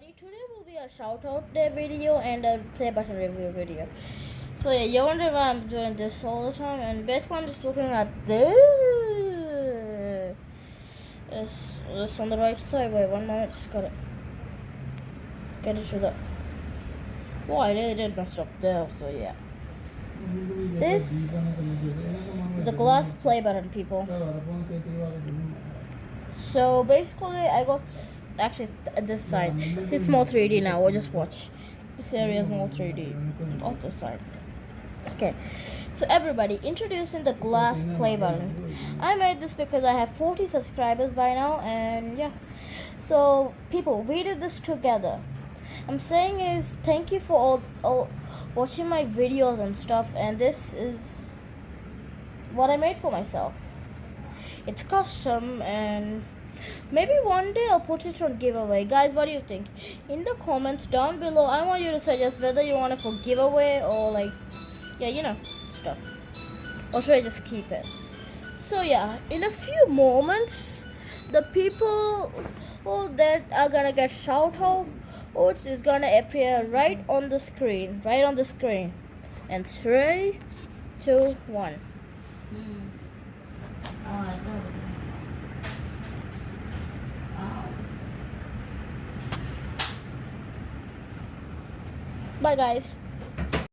everybody, today will be a shout out day video and a play button review video. So yeah, you're wondering why I'm doing this all the time, and basically I'm just looking at this. Is this on the right side? Wait, one moment, just gotta get it to the. Oh, I really did mess up there, so yeah. This is a glass play button, people. So basically, I got actually this side. It's more 3D now. We'll just watch. This area is more 3D. Off this side. Okay. So everybody, introducing the glass play button. I made this because I have 40 subscribers by now, and yeah. So people, we did this together. I'm saying is thank you for all watching my videos and stuff, and this is what I made for myself. It's custom, and maybe one day I'll put it on giveaway. Guys, what do you think? In the comments down below, I want you to suggest whether you want it for giveaway or like, yeah, you know, stuff. Or should I just keep it? So yeah, in a few moments, the people that are gonna get shout outs is gonna appear right on the screen. And 3, 2, 1. Bye guys.